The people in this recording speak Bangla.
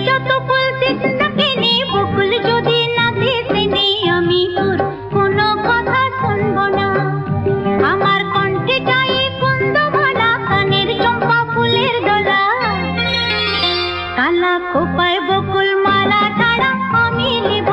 যত বলতিস তাকে নে বকুল যদি না দিস নে আমি তোর কোনো কথা শুনবো না আমার কণ্ঠে গায়ে কুন্দমালা কানের চম্পা ফুলের দোলা কালা খোপায় বকুল মালা ছাড়া আমি নেব